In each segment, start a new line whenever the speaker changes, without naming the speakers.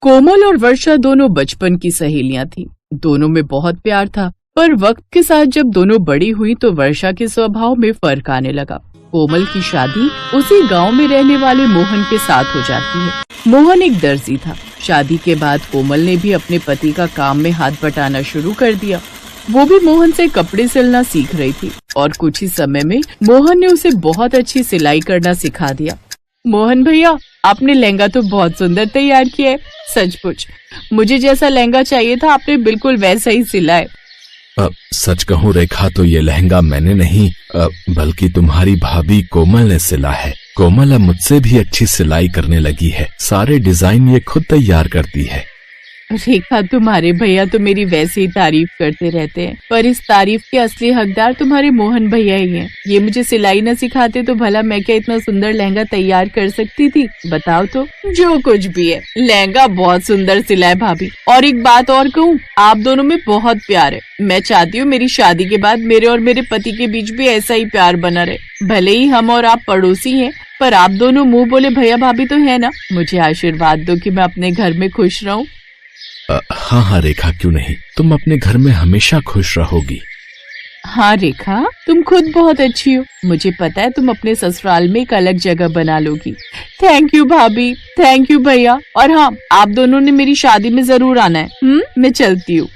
कोमल और वर्षा दोनों बचपन की सहेलियां थीं। दोनों में बहुत प्यार था, पर वक्त के साथ जब दोनों बड़ी हुई तो वर्षा के स्वभाव में फर्क आने लगा। कोमल की शादी उसी गांव में रहने वाले मोहन के साथ हो जाती है। मोहन एक दर्जी था। शादी के बाद कोमल ने भी अपने पति का काम में हाथ बटाना शुरू कर दिया। वो भी मोहन से कपड़े सिलना सीख रही थी और कुछ ही समय में मोहन ने उसे बहुत अच्छी सिलाई करना सिखा दिया। मोहन भैया, आपने लहंगा तो बहुत सुंदर तैयार किया है। सचमुच मुझे जैसा लहंगा चाहिए था आपने बिल्कुल वैसा ही सिला है।
सच कहूँ रेखा, तो ये लहंगा मैंने नहीं बल्कि तुम्हारी भाभी कोमल ने सिला है। कोमल अब मुझसे भी अच्छी सिलाई करने लगी है। सारे डिजाइन ये खुद तैयार करती है।
रेखा, तुम्हारे भैया तो मेरी वैसे ही तारीफ करते रहते हैं, पर इस तारीफ के असली हकदार तुम्हारे मोहन भैया ही हैं। ये मुझे सिलाई न सिखाते तो भला मैं क्या इतना सुंदर लहंगा तैयार कर सकती थी? बताओ तो। जो कुछ भी है, लहंगा बहुत सुंदर सिला है भाभी। और एक बात और कहूँ, आप दोनों में बहुत प्यार है। मैं चाहती हूँ मेरी शादी के बाद मेरे और मेरे पति के बीच भी ऐसा ही प्यार बना रहे। भले ही हम और आप पड़ोसी हैं, पर आप दोनों मुँह बोले भैया भाभी तो है ना। मुझे आशीर्वाद दो कि मैं अपने घर में खुश रहूं।
हाँ हाँ रेखा, क्यों नहीं, तुम अपने घर में हमेशा खुश रहोगी।
हाँ रेखा, तुम खुद बहुत अच्छी हो। मुझे पता है तुम अपने ससुराल में एक अलग जगह बना लोगी। थैंक यू भाभी, थैंक यू भैया। और हाँ, आप दोनों ने मेरी शादी में जरूर आना है। मैं चलती हूँ।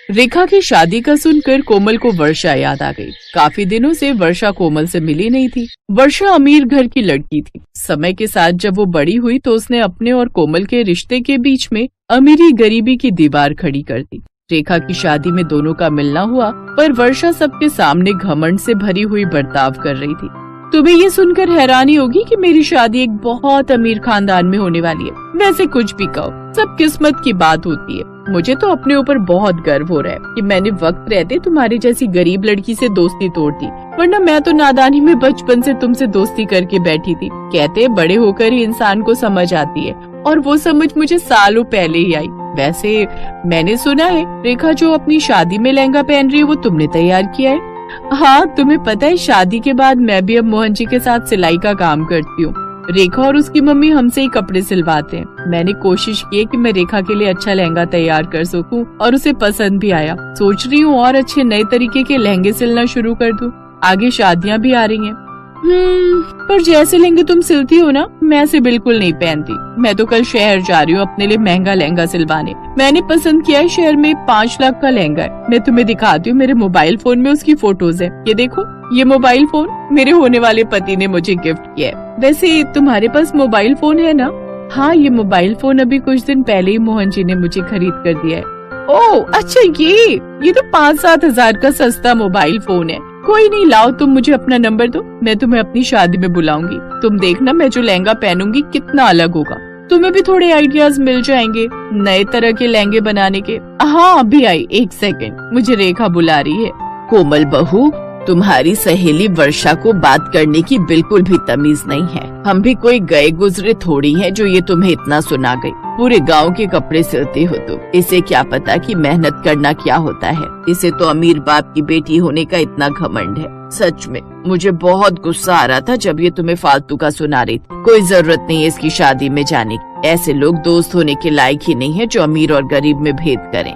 रेखा की शादी का सुनकर कोमल को वर्षा याद आ गई। काफी दिनों से वर्षा कोमल से मिली नहीं थी। वर्षा अमीर घर की लड़की थी। समय के साथ जब वो बड़ी हुई तो उसने अपने और कोमल के रिश्ते के बीच में अमीरी गरीबी की दीवार खड़ी कर दी। रेखा की शादी में दोनों का मिलना हुआ, पर वर्षा सबके सामने घमंड से भरी हुई बर्ताव कर रही थी। तुम्हें ये सुनकर हैरानी होगी कि मेरी शादी एक बहुत अमीर खानदान में होने वाली है। वैसे कुछ भी कहो, सब किस्मत की बात होती है। मुझे तो अपने ऊपर बहुत गर्व हो रहा है कि मैंने वक्त रहते तुम्हारी जैसी गरीब लड़की से दोस्ती तोड़ दी, वरना मैं तो नादानी में बचपन से तुमसे दोस्ती करके बैठी थी। कहते बड़े होकर ही इंसान को समझ आती है, और वो समझ मुझे सालों पहले ही आई। वैसे मैंने सुना है रेखा जो अपनी शादी में लहंगा पहन रही है वो तुमने तैयार किया है। हाँ, तुम्हें पता है शादी के बाद मैं भी अब मोहन जी के साथ सिलाई का काम करती हूँ। रेखा और उसकी मम्मी हमसे ही कपड़े सिलवाते हैं। मैंने कोशिश की है कि मैं रेखा के लिए अच्छा लहंगा तैयार कर सकूं और उसे पसंद भी आया। सोच रही हूँ और अच्छे नए तरीके के लहंगे सिलना शुरू कर दूं। आगे शादियाँ भी आ रही हैं। पर जैसे लहंगे तुम सिलती हो ना, मैं ऐसे बिल्कुल नहीं पहनती। मैं तो कल शहर जा रही हूँ अपने लिए महंगा लहंगा सिलवाने। मैंने पसंद किया है, शहर में 5 लाख का लहंगा है। मैं तुम्हें दिखाती हूँ, मेरे मोबाइल फोन में उसकी फोटोज है। ये देखो, ये मोबाइल फोन मेरे होने वाले पति ने मुझे गिफ्ट किया है। वैसे तुम्हारे पास मोबाइल फोन है ना? हाँ, ये मोबाइल फोन अभी कुछ दिन पहले ही मोहन जी ने मुझे खरीद कर दिया है। ओह अच्छा, ये तो 5-7 हजार का सस्ता मोबाइल फोन है। कोई नहीं, लाओ तुम मुझे अपना नंबर दो, मैं तुम्हें अपनी शादी में बुलाऊंगी। तुम देखना मैं जो लहंगा पहनूंगी कितना अलग होगा। तुम्हें भी थोड़े आइडियाज मिल जाएंगे नए तरह के लहंगे बनाने के। हाँ अभी आई, 1 सेकंड, मुझे रेखा बुला रही है। कोमल बहू, तुम्हारी सहेली वर्षा को बात करने की बिल्कुल भी तमीज नहीं है। हम भी कोई गए गुजरे थोड़ी हैं जो ये तुम्हें इतना सुना गई। पूरे गांव के कपड़े सिलती हो तुम। इसे क्या पता कि मेहनत करना क्या होता है। इसे तो अमीर बाप की बेटी होने का इतना घमंड है। सच में मुझे बहुत गुस्सा आ रहा था जब ये तुम्हें फालतू का सुना रही थी। कोई जरूरत नहीं है इसकी शादी में जाने की। ऐसे लोग दोस्त होने के लायक ही नहीं है जो अमीर और गरीब में भेद करें।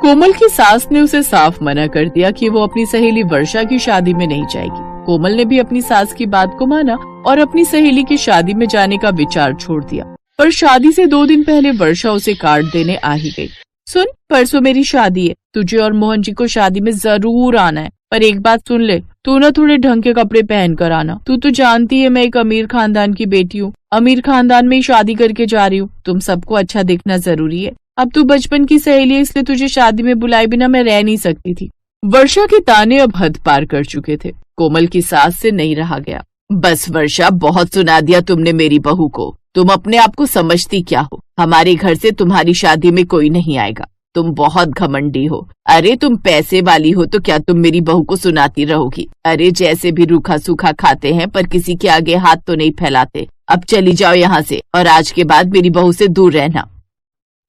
कोमल की सास ने उसे साफ मना कर दिया कि वो अपनी सहेली वर्षा की शादी में नहीं जाएगी। कोमल ने भी अपनी सास की बात को माना और अपनी सहेली की शादी में जाने का विचार छोड़ दिया। पर शादी से 2 दिन पहले वर्षा उसे कार्ड देने आ ही गई। सुन, परसों मेरी शादी है, तुझे और मोहन जी को शादी में जरूर आना है। पर एक बात सुन ले, तू ना थोड़े ढंग के कपड़े पहन कर आना। तू तो जानती है मैं एक अमीर खानदान की बेटी हूँ। अमीर खानदान में ही शादी करके जा रही हूँ। तुम सबको अच्छा दिखना जरूरी है। अब तू बचपन की सहेली है, इसलिए तुझे शादी में बुलाए बिना मैं रह नहीं सकती थी। वर्षा के ताने अब हद पार कर चुके थे। कोमल की सास से नहीं रहा गया। बस वर्षा, बहुत सुना दिया तुमने मेरी बहू को। तुम अपने आप को समझती क्या हो? हमारे घर से तुम्हारी शादी में कोई नहीं आएगा। तुम बहुत घमंडी हो। अरे तुम पैसे वाली हो तो क्या तुम मेरी बहू को सुनाती रहोगी? अरे जैसे भी रूखा सूखा खाते हैं पर किसी के आगे हाथ तो नहीं फैलाते। अब चली जाओ यहाँ से और आज के बाद मेरी बहू से दूर रहना।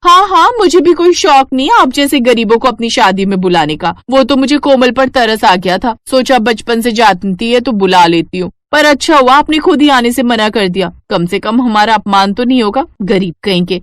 हाँ, मुझे भी कोई शौक नहीं है आप जैसे गरीबों को अपनी शादी में बुलाने का। वो तो मुझे कोमल पर तरस आ गया था। सोचा बचपन से जानती है तो बुला लेती हूँ। पर अच्छा हुआ आपने खुद ही आने से मना कर दिया। कम से कम हमारा अपमान तो नहीं होगा, गरीब कहीं के।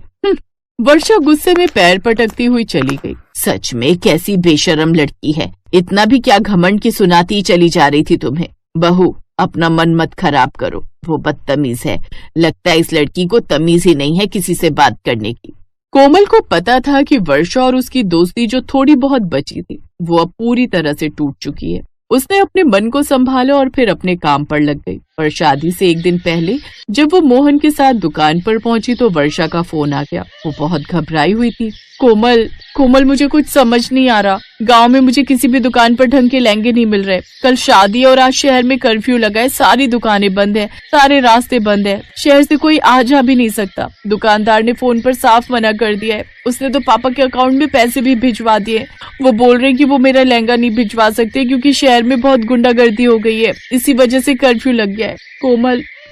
वर्षा गुस्से में पैर पटकती हुई चली गई। सच में कैसी बेशरम लड़की है, इतना भी क्या घमंड की सुनाती चली जा रही थी तुम्हें। बहू, अपना मन मत खराब करो, वो बदतमीज है। लगता है इस लड़की को तमीज ही नहीं है किसी से बात करने की। कोमल को पता था कि वर्षा और उसकी दोस्ती जो थोड़ी बहुत बची थी वो अब पूरी तरह से टूट चुकी है। उसने अपने मन को संभाला और फिर अपने काम पर लग गई। और शादी से एक दिन पहले जब वो मोहन के साथ दुकान पर पहुंची तो वर्षा का फोन आ गया। वो बहुत घबराई हुई थी। कोमल, मुझे कुछ समझ नहीं आ रहा। गांव में मुझे किसी भी दुकान पर ढंग के लहंगे नहीं मिल रहे। कल शादी और आज शहर में कर्फ्यू लगा है, सारी दुकानें बंद है, सारे रास्ते बंद है, शहर से कोई आ जा भी नहीं सकता। दुकानदार ने फोन पर साफ मना कर दिया है। उसने तो पापा के अकाउंट में पैसे भी भिजवा दिए। वो बोल रहे कि वो मेरा लहंगा नहीं भिजवा सकते क्योंकि शहर में बहुत गुंडागर्दी हो गई है, इसी वजह से कर्फ्यू लग गया है।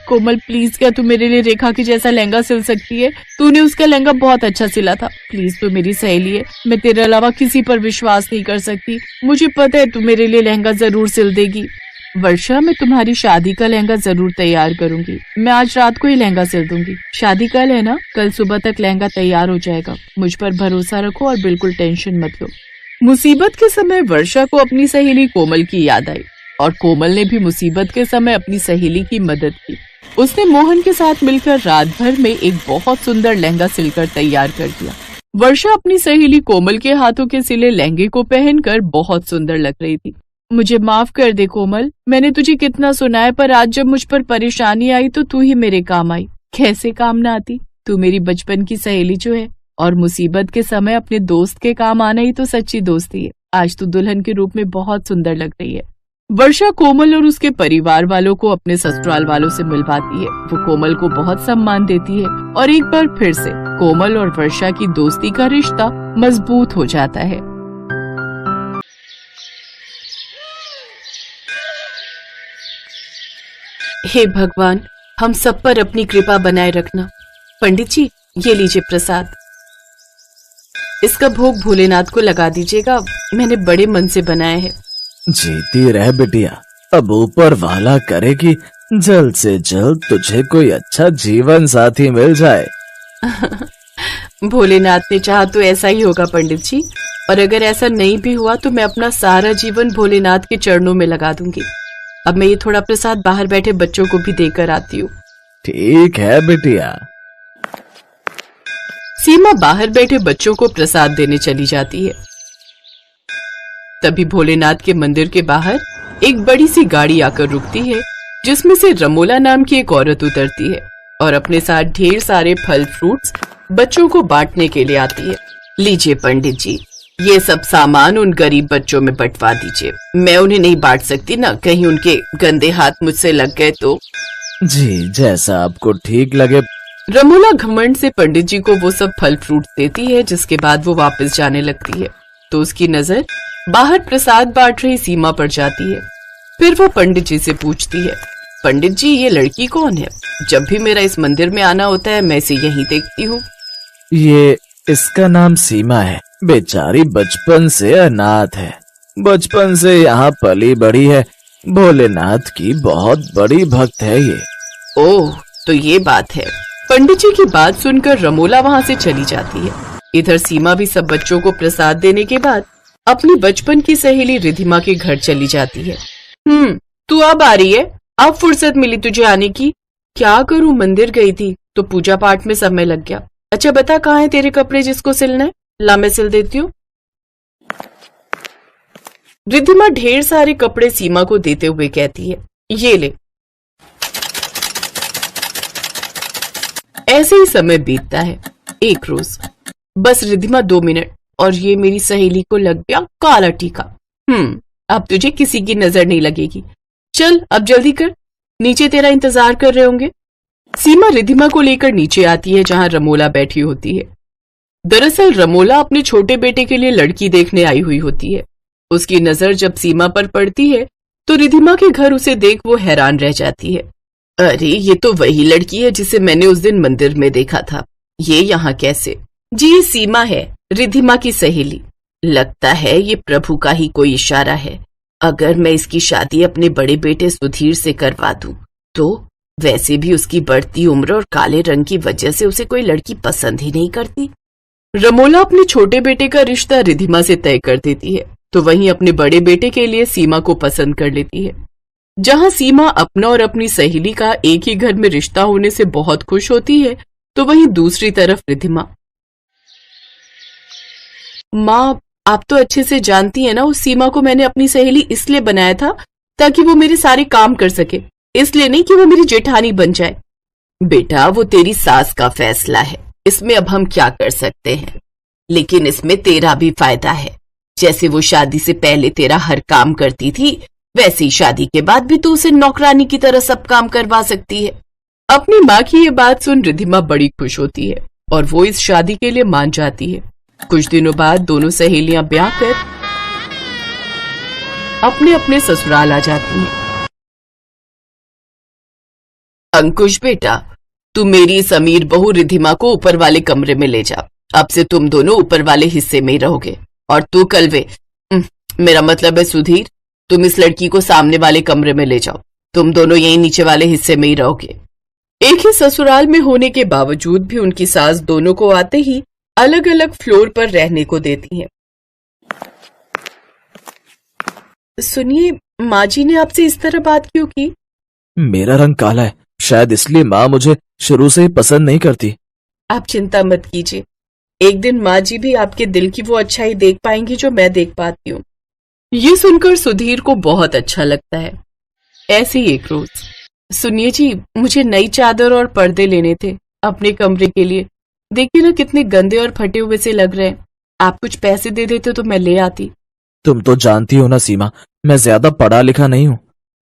कोमल प्लीज, क्या तू मेरे लिए रेखा के जैसा लहंगा सिल सकती है? तूने उसका लहंगा बहुत अच्छा सिला था। प्लीज, तू मेरी सहेली है, मैं तेरे अलावा किसी पर विश्वास नहीं कर सकती। मुझे पता है तू मेरे लिए लहंगा जरूर सिल देगी। वर्षा, मैं तुम्हारी शादी का लहंगा जरूर तैयार करूंगी। मैं आज रात को ही लहंगा सिल दूंगी। शादी कल है ना? कल सुबह तक लहंगा तैयार हो जाएगा। मुझ पर भरोसा रखो और बिल्कुल टेंशन मत लो। मुसीबत के समय वर्षा को अपनी सहेली कोमल की याद आई और कोमल ने भी मुसीबत के समय अपनी सहेली की मदद की। उसने मोहन के साथ मिलकर रात भर में एक बहुत सुंदर लहंगा सिलकर तैयार कर दिया। वर्षा अपनी सहेली कोमल के हाथों के सिले लहंगे को पहनकर बहुत सुंदर लग रही थी। मुझे माफ कर दे कोमल, मैंने तुझे कितना सुनाया, पर आज जब मुझ पर परेशानी आई तो तू ही मेरे काम आई। कैसे काम ना आती, तू मेरी बचपन की सहेली जो है, और मुसीबत के समय अपने दोस्त के काम आना ही तो सच्ची दोस्ती है। आज तू दुल्हन के रूप में बहुत सुंदर लग रही है। वर्षा कोमल और उसके परिवार वालों को अपने ससुराल वालों से मिलवाती है। वो कोमल को बहुत सम्मान देती है और एक बार फिर से कोमल और वर्षा की दोस्ती का रिश्ता मजबूत हो जाता है। हे भगवान, हम सब पर अपनी कृपा बनाए रखना। पंडित जी, ये लीजिए प्रसाद। इसका भोग भोलेनाथ को लगा दीजिएगा, मैंने बड़े मन से बनाया है।
जीती रह बिटिया, अब ऊपर वाला करे कि जल्द से जल्द तुझे कोई अच्छा जीवन साथी मिल जाए।
भोलेनाथ ने चाहा तो ऐसा ही होगा पंडित जी, और अगर ऐसा नहीं भी हुआ तो मैं अपना सारा जीवन भोलेनाथ के चरणों में लगा दूंगी। अब मैं ये थोड़ा प्रसाद बाहर बैठे बच्चों को भी देकर आती हूँ।
ठीक है बिटिया।
सीमा बाहर बैठे बच्चों को प्रसाद देने चली जाती है। तभी भोलेनाथ के मंदिर के बाहर एक बड़ी सी गाड़ी आकर रुकती है, जिसमें से रमोला नाम की एक औरत उतरती है और अपने साथ ढेर सारे फल फ्रूट्स बच्चों को बांटने के लिए आती है। लीजिए पंडित जी, ये सब सामान उन गरीब बच्चों में बंटवा दीजिए। मैं उन्हें नहीं बांट सकती ना, कहीं उनके गंदे हाथ मुझसे लग गए तो।
जी, जैसा आपको ठीक लगे।
रमोला घमंड से पंडित जी को वो सब फल फ्रूट देती है, जिसके बाद वो वापस जाने लगती है तो उसकी नजर बाहर प्रसाद बांट रही सीमा पर जाती है। फिर वो पंडित जी से पूछती है, पंडित जी, ये लड़की कौन है? जब भी मेरा इस मंदिर में आना होता है मैं इसे यहीं देखती हूँ।
ये इसका नाम सीमा है। बेचारी बचपन से अनाथ है, बचपन से यहाँ पली बड़ी है। भोलेनाथ की बहुत बड़ी भक्त है ये।
ओह, तो ये बात है। पंडित जी की बात सुनकर रमोला वहाँ से चली जाती है। इधर सीमा भी सब बच्चों को प्रसाद देने के बाद अपनी बचपन की सहेली रिधिमा के घर चली जाती है। तू अब आ रही है? अब फुर्सत मिली तुझे आने की? क्या करूं, मंदिर गई थी तो पूजा पाठ में समय लग गया। अच्छा बता, कहाँ है तेरे कपड़े जिसको सिलना है? ला, मैं सिल देती हूँ। रिधिमा ढेर सारे कपड़े सीमा को देते हुए कहती है, ये ले। ऐसे ही समय बीतता है। एक रोज बस रिधिमा 2 मिनट और ये मेरी सहेली को लग गया काला टीका। अब तुझे किसी की नजर नहीं लगेगी। चल अब जल्दी कर, नीचे तेरा इंतजार कर रहे होंगे। सीमा रिधिमा को लेकर नीचे आती है जहां रमोला बैठी होती है। दरअसल रमोला अपने छोटे बेटे के लिए लड़की देखने आई हुई होती है। उसकी नजर जब सीमा पर पड़ती है तो रिधिमा के घर उसे देख वो हैरान रह जाती है। अरे, ये तो वही लड़की है जिसे मैंने उस दिन मंदिर में देखा था। ये यहाँ कैसे? जी, ये सीमा है, रिधिमा की सहेली। लगता है ये प्रभु का ही कोई इशारा है। अगर मैं इसकी शादी अपने बड़े बेटे सुधीर से करवा दूं तो वैसे भी उसकी बढ़ती उम्र और काले रंग की वजह से उसे कोई लड़की पसंद ही नहीं करती। रमोला अपने छोटे बेटे का रिश्ता रिधिमा से तय कर देती है, तो वहीं अपने बड़े बेटे के लिए सीमा को पसंद कर लेती है। जहां सीमा अपना और अपनी सहेली का एक ही घर में रिश्ता होने से बहुत खुश होती है, तो वहीं दूसरी तरफ रिधिमा। माँ, आप तो अच्छे से जानती है ना, उस सीमा को मैंने अपनी सहेली इसलिए बनाया था ताकि वो मेरे सारे काम कर सके, इसलिए नहीं कि वो मेरी जेठानी बन जाए। बेटा, वो तेरी सास का फैसला है, इसमें अब हम क्या कर सकते हैं, लेकिन इसमें तेरा भी फायदा है। जैसे वो शादी से पहले तेरा हर काम करती थी, वैसे ही शादी के बाद भी तू उसे नौकरानी की तरह सब काम करवा सकती है। अपनी माँ की ये बात सुन रिधिमा बड़ी खुश होती है और वो इस शादी के लिए मान जाती है। कुछ दिनों बाद दोनों सहेलियां ब्याह कर अपने अपने ससुराल आ जाती हैं। अंकुश बेटा, तू मेरी इस अमीर बहू रिधिमा को ऊपर वाले कमरे में ले जा। अब से तुम दोनों ऊपर वाले हिस्से में ही रहोगे। और तू कलवे, मेरा मतलब है सुधीर, तुम इस लड़की को सामने वाले कमरे में ले जाओ। तुम दोनों यही नीचे वाले हिस्से में ही रहोगे। एक ही ससुराल में होने के बावजूद भी उनकी सास दोनों को आते ही अलग अलग फ्लोर पर रहने को देती हैं। सुनिए, माँ जी ने आपसे इस तरह बात क्यों की?
मेरा रंग काला है, शायद इसलिए माँ मुझे शुरू से ही पसंद नहीं करती।
आप चिंता मत कीजिए, एक दिन माँ जी भी आपके दिल की वो अच्छाई देख पाएंगी जो मैं देख पाती हूँ। ये सुनकर सुधीर को बहुत अच्छा लगता है। ऐसे ही एक रोज, सुनिए जी, मुझे नई चादर और पर्दे लेने थे अपने कमरे के लिए। देखिए ना, कितने गंदे और फटे हुए से लग रहे हैं। आप कुछ पैसे दे देते तो मैं ले आती।
तुम तो जानती हो ना सीमा, मैं ज्यादा पढ़ा लिखा नहीं हूँ,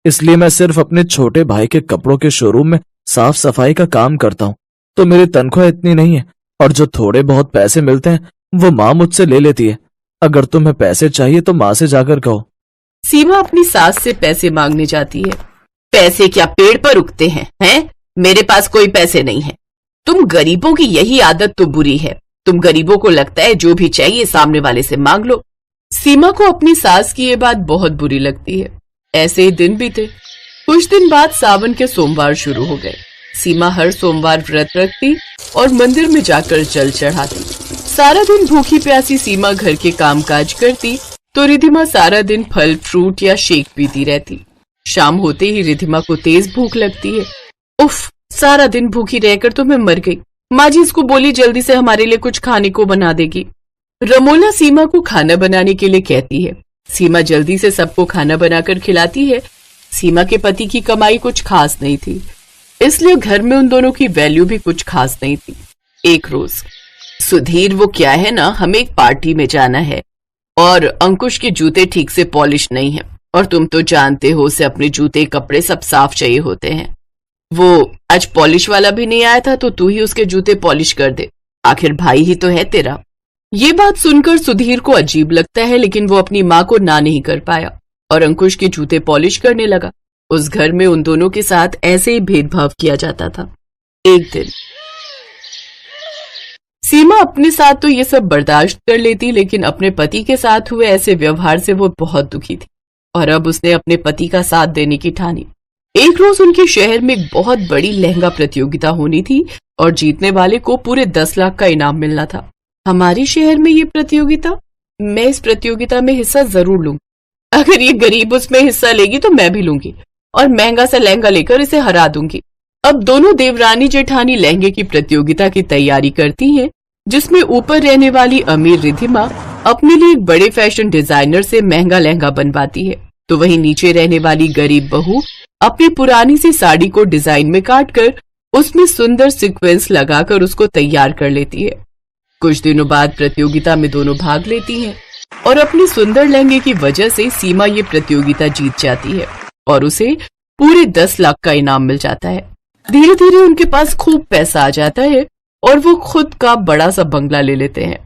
इसलिए मैं सिर्फ अपने छोटे भाई के कपड़ों के शोरूम में साफ सफाई का काम करता हूँ, तो मेरी तनख्वाह इतनी नहीं है, और जो थोड़े बहुत पैसे मिलते हैं वो माँ मुझसे ले लेती है। अगर तुम्हें पैसे चाहिए तो माँ से जाकर कहो।
सीमा अपनी सास से पैसे मांगने जाती है। पैसे क्या पेड़ पर उगते हैं? मेरे पास कोई पैसे नहीं है। तुम गरीबों की यही आदत तो बुरी है। तुम गरीबों को लगता है जो भी चाहिए सामने वाले से मांग लो। सीमा को अपनी सास की ये बात बहुत बुरी लगती है। ऐसे ही दिन बीते। कुछ दिन बाद सावन के सोमवार शुरू हो गए। सीमा हर सोमवार व्रत रखती और मंदिर में जाकर जल चढ़ाती। सारा दिन भूखी प्यासी सीमा घर के कामकाज करती तो रिधिमा सारा दिन फल फ्रूट या शेक पीती रहती। शाम होते ही रिधिमा को तेज भूख लगती है। उफ, सारा दिन भूखी रहकर तो मैं मर गई। माँ जी इसको बोली जल्दी से हमारे लिए कुछ खाने को बना देगी। रमोला सीमा को खाना बनाने के लिए कहती है। सीमा जल्दी से सबको खाना बनाकर खिलाती है। सीमा के पति की कमाई कुछ खास नहीं थी, इसलिए घर में उन दोनों की वैल्यू भी कुछ खास नहीं थी। एक रोज, सुधीर, वो क्या है ना, हमें एक पार्टी में जाना है और अंकुश के जूते ठीक से पॉलिश नहीं है, और तुम तो जानते हो उसे अपने जूते कपड़े सब साफ चाहिए होते हैं। वो आज पॉलिश वाला भी नहीं आया था, तो तू ही उसके जूते पॉलिश कर दे, आखिर भाई ही तो है तेरा। ये बात सुनकर सुधीर को अजीब लगता है, लेकिन वो अपनी माँ को ना नहीं कर पाया और अंकुश के जूते पॉलिश करने लगा। उस घर में उन दोनों के साथ ऐसे ही भेदभाव किया जाता था। एक दिन सीमा अपने साथ तो ये सब बर्दाश्त कर लेती, लेकिन अपने पति के साथ हुए ऐसे व्यवहार से वो बहुत दुखी थी और अब उसने अपने पति का साथ देने की ठानी। एक रोज उनके शहर में एक बहुत बड़ी लहंगा प्रतियोगिता होनी थी और जीतने वाले को पूरे 10 लाख का इनाम मिलना था। हमारे शहर में ये प्रतियोगिता, मैं इस प्रतियोगिता में हिस्सा जरूर लूंगी। अगर ये गरीब उसमें हिस्सा लेगी तो मैं भी लूंगी और महंगा सा लहंगा लेकर इसे हरा दूंगी। अब दोनों देवरानी जेठानी लहंगे की प्रतियोगिता की तैयारी करती हैं, जिसमें ऊपर रहने वाली अमीर रिधिमा अपने लिए एक बड़े फैशन डिजाइनर से महंगा लहंगा बनवाती है, तो वहीं नीचे रहने वाली गरीब बहू अपनी पुरानी सी साड़ी को डिजाइन में काटकर उसमें सुंदर सीक्वेंस लगाकर उसको तैयार कर लेती है। कुछ दिनों बाद प्रतियोगिता में दोनों भाग लेती हैं और अपनी सुंदर लहंगे की वजह से सीमा ये प्रतियोगिता जीत जाती है और उसे पूरे 10 लाख का इनाम मिल जाता है। धीरे धीरे उनके पास खूब पैसा आ जाता है और वो खुद का बड़ा सा बंगला ले लेते हैं।